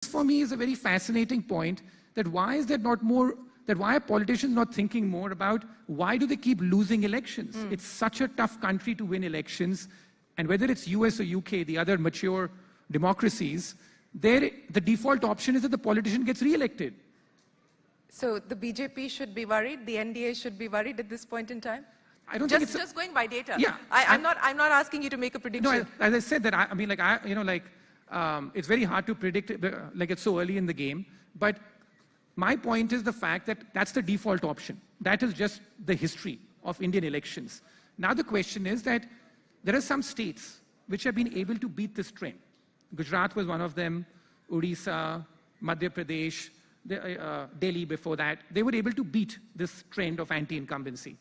for me is a very fascinating point, that why is there not more, that why are politicians not thinking more about why do they keep losing elections? It's such a tough country to win elections, and whether it's US or UK, the other mature democracies, there the default option is that the politician gets re-elected. So the BJP should be worried, the NDA should be worried at this point in time? I don't think it's just going by data. Yeah, I'm not asking you to make a prediction. No, as I said that, it's very hard to predict, like it's so early in the game. But my point is the fact that that's the default option. That is just the history of Indian elections. Now the question is that there are some states which have been able to beat this trend. Gujarat was one of them, Odisha, Madhya Pradesh, Delhi before that. They were able to beat this trend of anti-incumbency.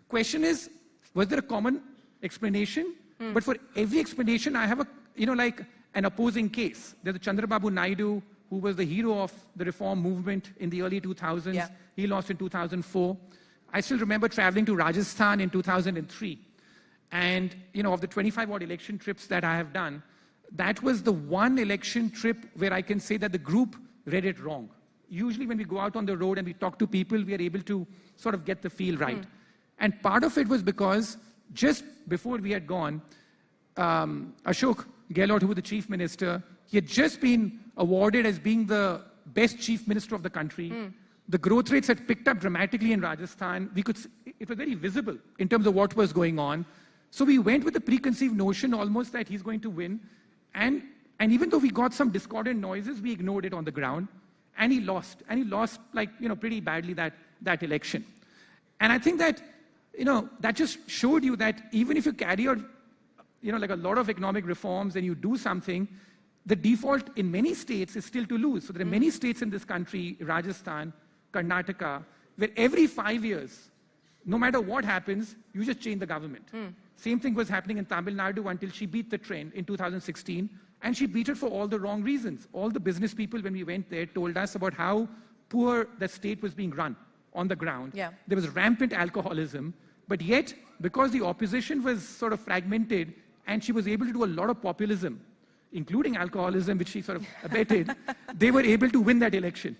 Question is, was there a common explanation? But for every explanation, I have an opposing case. There's Chandrababu Naidu, who was the hero of the reform movement in the early 2000s. Yeah. He lost in 2004. I still remember traveling to Rajasthan in 2003. And, of the 25 odd election trips that I have done, that was the one election trip where I can say that the group read it wrong. Usually when we go out on the road and we talk to people, we are able to sort of get the feel right. And part of it was because just before we had gone, Ashok Gehlot, who was the chief minister, he had just been awarded as being the best chief minister of the country. The growth rates had picked up dramatically in Rajasthan. It was very visible in terms of what was going on. So we went with the preconceived notion almost that he's going to win. And even though we got some discordant noises, we ignored it on the ground. And he lost. And he lost pretty badly that election. And I think that, that just showed you that even if you carry out, like a lot of economic reforms and you do something, the default in many states is still to lose. So there are many states in this country, Rajasthan, Karnataka, where every 5 years, no matter what happens, you just change the government. Same thing was happening in Tamil Nadu until she beat the trend in 2016. And she beat it for all the wrong reasons. All the business people, when we went there, told us about how poor the state was being run on the ground. Yeah. There was rampant alcoholism. But yet, because the opposition was sort of fragmented, and she was able to do a lot of populism, including alcoholism, which she sort of abetted, they were able to win that election.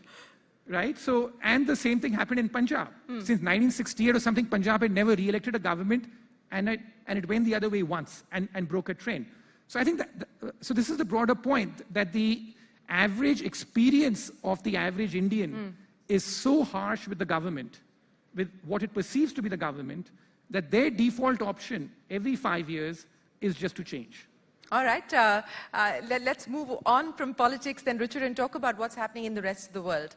Right? So, and the same thing happened in Punjab. Since 1968 or something, Punjab had never re-elected a government, and it went the other way once and broke a trend. So I think that, so this is the broader point, that the average experience of the average Indian is so harsh with the government, with what it perceives to be the government, that their default option every 5 years is just to change. All right, let's move on from politics then, Richard, and talk about what's happening in the rest of the world.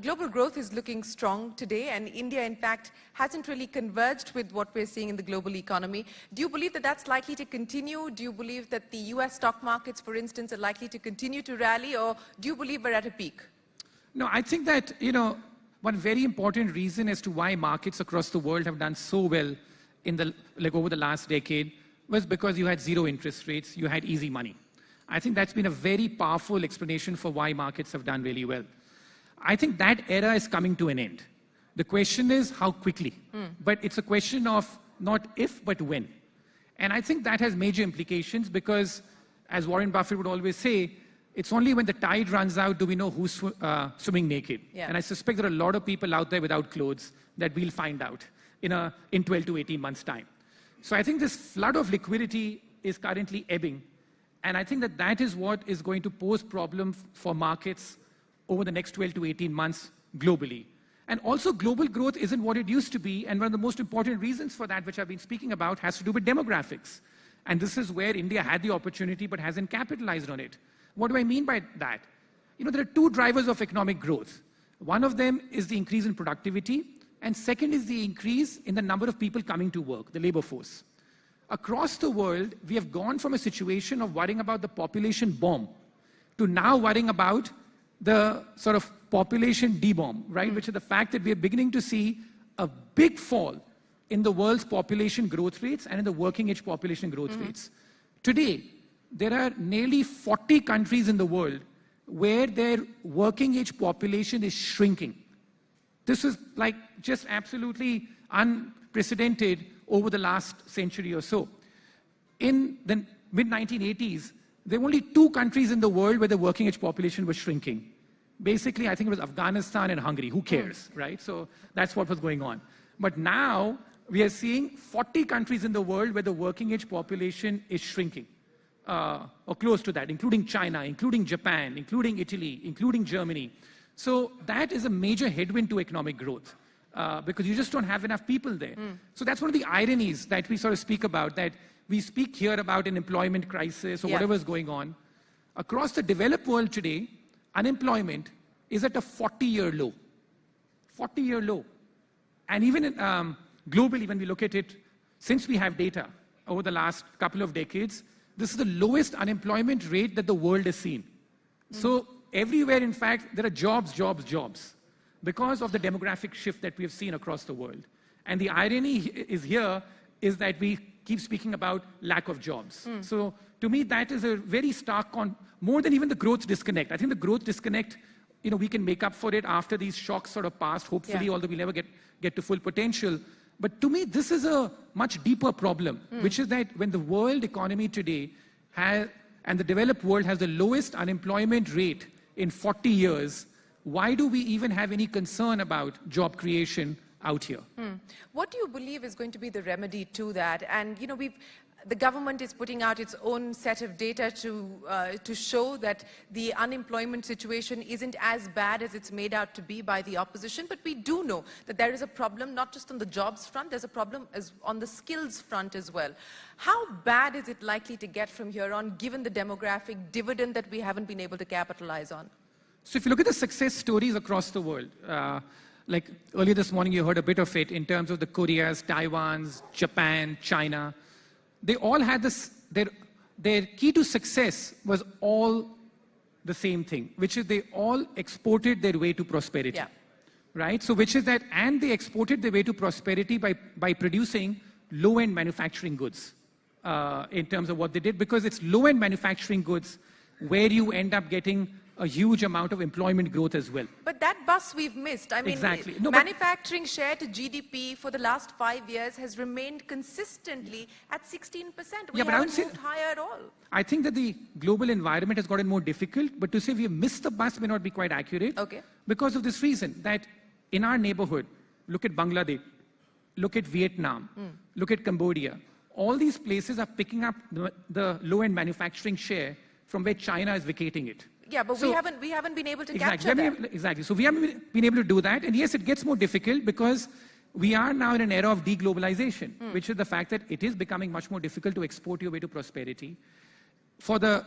Global growth is looking strong today, and India, in fact, hasn't really converged with what we're seeing in the global economy. Do you believe that that's likely to continue? Do you believe that the US stock markets, for instance, are likely to continue to rally, or do you believe we're at a peak? No, I think that, one very important reason as to why markets across the world have done so well over the last decade was because you had zero interest rates, you had easy money. I think that's been a very powerful explanation for why markets have done really well. I think that era is coming to an end. The question is how quickly. But it's a question of not if, but when. And I think that has major implications because, as Warren Buffett would always say, it's only when the tide runs out do we know who's swimming naked. Yeah. And I suspect there are a lot of people out there without clothes that we'll find out in 12 to 18 months' time. So I think this flood of liquidity is currently ebbing. And I think that that is what is going to pose problems for markets over the next 12 to 18 months globally. And also global growth isn't what it used to be. And one of the most important reasons for that, which I've been speaking about, has to do with demographics. And this is where India had the opportunity but hasn't capitalized on it. What do I mean by that? There are two drivers of economic growth. One of them is the increase in productivity. And second is the increase in the number of people coming to work, the labor force. Across the world, we have gone from a situation of worrying about the population bomb to now worrying about the sort of population D-bomb, right? Which is the fact that we are beginning to see a big fall in the world's population growth rates and in the working age population growth rates. Today, there are nearly 40 countries in the world where their working age population is shrinking. This is like just absolutely unprecedented over the last century or so. In the mid-1980s, there were only 2 countries in the world where the working age population was shrinking. Basically, I think it was Afghanistan and Hungary. Who cares, right? So that's what was going on. But now we are seeing 40 countries in the world where the working age population is shrinking, or close to that, including China, including Japan, including Italy, including Germany. So that is a major headwind to economic growth, because you just don't have enough people there. So that's one of the ironies that we sort of speak about, that we speak here about an employment crisis or whatever is going on. Across the developed world today, unemployment is at a 40-year low. 40-year low. And even globally, when we look at it, since we have data over the last couple of decades, this is the lowest unemployment rate that the world has seen. So everywhere, in fact, there are jobs, jobs, jobs, because of the demographic shift that we have seen across the world. And the irony is that we keep speaking about lack of jobs. So to me, that is a very stark, more than even the growth disconnect. I think the growth disconnect, we can make up for it after these shocks sort of passed, hopefully, although we'll never get to full potential. But to me, this is a much deeper problem, which is that when the world economy today and the developed world has the lowest unemployment rate in 40 years, why do we even have any concern about job creation out here? What do you believe is going to be the remedy to that? And the government is putting out its own set of data to show that the unemployment situation isn't as bad as it's made out to be by the opposition. But we do know that there is a problem, not just on the jobs front, there's a problem on the skills front as well. How bad is it likely to get from here on, given the demographic dividend that we haven't been able to capitalize on? So if you look at the success stories across the world, like earlier this morning you heard a bit of it in terms of the Koreas, Taiwans, Japan, China. They all had this, their key to success was all the same thing, which is they all exported their way to prosperity, right? So which is that, and they exported their way to prosperity by producing low-end manufacturing goods in terms of what they did, because it's low-end manufacturing goods where you end up getting a huge amount of employment growth as well. But that bus we've missed. I mean, exactly. Manufacturing share to GDP for the last 5 years has remained consistently at 16%. We haven't moved higher at all. I think that the global environment has gotten more difficult, but to say we have missed the bus may not be quite accurate. Okay. Because of this reason, that in our neighborhood, look at Bangladesh, look at Vietnam, look at Cambodia, all these places are picking up the low-end manufacturing share from where China is vacating it. Yeah, but we haven't been able to capture that. Exactly. So we haven't been able to do that. And yes, it gets more difficult because we are now in an era of deglobalization, which is the fact that it is becoming much more difficult to export your way to prosperity. For the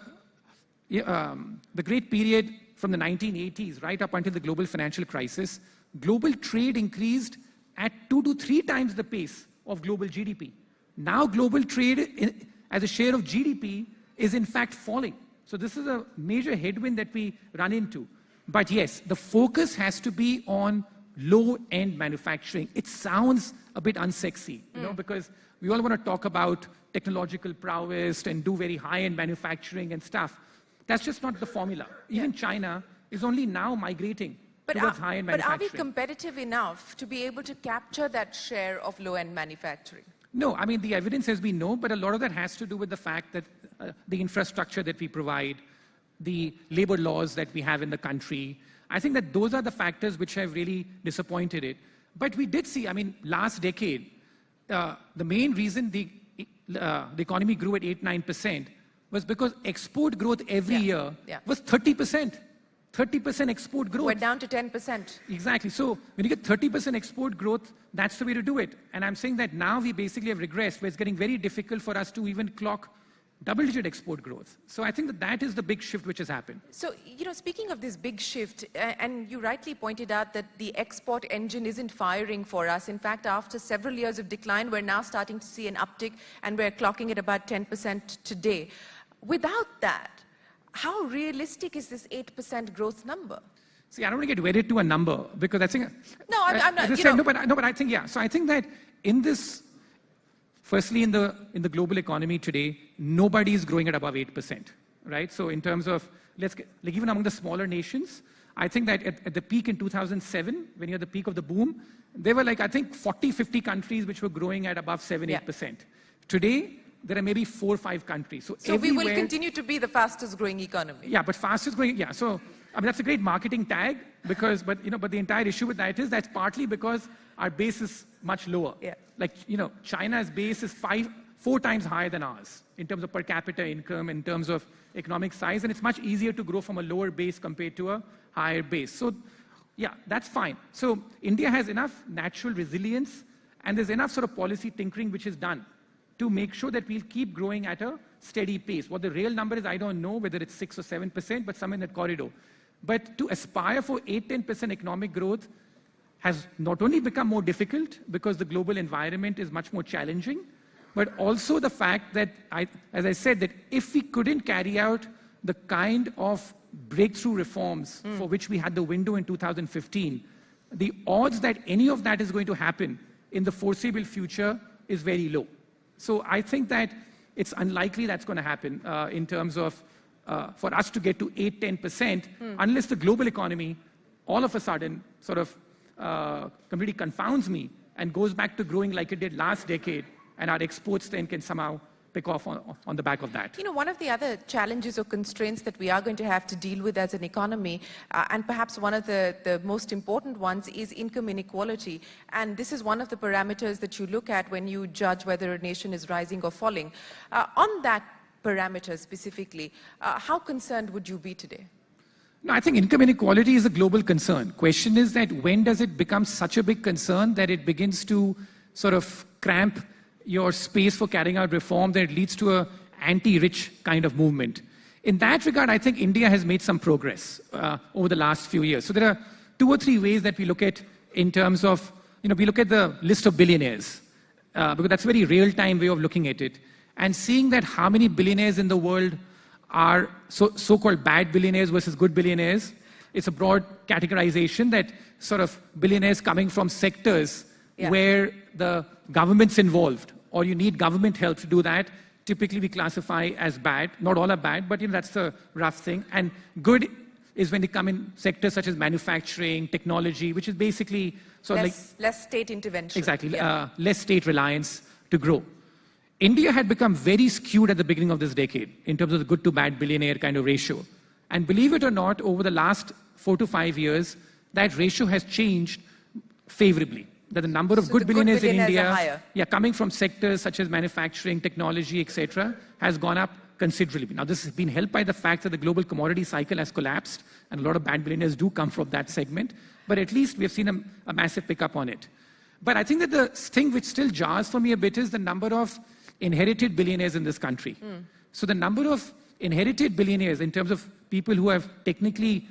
great period from the 1980s right up until the global financial crisis, global trade increased at 2 to 3 times the pace of global GDP. Now global trade as a share of GDP is in fact falling. So this is a major headwind that we run into. But yes, the focus has to be on low-end manufacturing. It sounds a bit unsexy, because we all want to talk about technological prowess and do very high-end manufacturing and stuff. That's just not the formula. Even China is only now migrating towards high-end manufacturing. But are we competitive enough to be able to capture that share of low-end manufacturing? No, I mean, the evidence says we know, but a lot of that has to do with the fact that the infrastructure that we provide, the labor laws that we have in the country. I think that those are the factors which have really disappointed it. But we did see, I mean, last decade, the main reason the economy grew at 8-9% was because export growth every year was 30%. 30% export growth. We're down to 10%. Exactly. So when you get 30% export growth, that's the way to do it. And I'm saying that now we basically have regressed, where it's getting very difficult for us to even clock double-digit export growth. So I think that is the big shift which has happened. So, speaking of this big shift, and you rightly pointed out that the export engine isn't firing for us. In fact, after several years of decline, we're now starting to see an uptick, and we're clocking at about 10% today. Without that, how realistic is this 8% growth number? See, I don't want to get wedded to a number, because I think... No, I'm not... No, but I think, So I think that in this... Firstly, in the global economy today, nobody is growing at above 8%, right? So in terms of, even among the smaller nations, I think that at the peak in 2007, when you're at the peak of the boom, there were I think 40, 50 countries which were growing at above 7, 8%. Today, there are maybe 4 or 5 countries. So we will continue to be the fastest growing economy. Yeah, but fastest growing, yeah. So, I mean, that's a great marketing tag because, but the entire issue with that is that's partly because our base is much lower. Yeah. Like, China's base is 4 times higher than ours in terms of per capita income, in terms of economic size, and it's much easier to grow from a lower base compared to a higher base. So, yeah, that's fine. So, India has enough natural resilience, and there's enough sort of policy tinkering which is done to make sure that we'll keep growing at a steady pace. What the real number is, I don't know, whether it's 6 or 7%, but somewhere in that corridor. But to aspire for 8-10% economic growth has not only become more difficult because the global environment is much more challenging, but also the fact that, as I said, that if we couldn't carry out the kind of breakthrough reforms for which we had the window in 2015, the odds that any of that is going to happen in the foreseeable future is very low. So I think that it's unlikely that's going to happen in terms of for us to get to 8-10%, unless the global economy all of a sudden sort of completely confounds me and goes back to growing like it did last decade, and our exports then can somehow pick off on the back of that. One of the other challenges or constraints that we are going to have to deal with as an economy, and perhaps one of the most important ones, is income inequality. And this is one of the parameters that you look at when you judge whether a nation is rising or falling. On that parameter specifically, how concerned would you be today? No, I think income inequality is a global concern. Question is that when does it become such a big concern that it begins to sort of cramp your space for carrying out reform, that it leads to a anti-rich kind of movement? In that regard, I think India has made some progress over the last few years. So there are 2 or 3 ways that we look at in terms of, we look at the list of billionaires, because that's a very real-time way of looking at it, and seeing that how many billionaires in the world are so-called bad billionaires versus good billionaires. It's a broad categorization that sort of billionaires coming from sectors where the government's involved, or you need government help to do that, typically we classify as bad. Not all are bad, but that's the rough thing. And good is when they come in sectors such as manufacturing, technology, which is basically sort of less state intervention. Exactly, less state reliance to grow. India had become very skewed at the beginning of this decade in terms of the good to bad billionaire kind of ratio. And believe it or not, over the last 4 to 5 years, that ratio has changed favorably. That the number of good billionaires in India, coming from sectors such as manufacturing, technology, etc., has gone up considerably. Now, this has been helped by the fact that the global commodity cycle has collapsed, and a lot of bad billionaires do come from that segment. But at least we have seen a massive pickup on it. But I think that the thing which still jars for me a bit is the number of inherited billionaires in this country. So the number of inherited billionaires in terms of people who have technically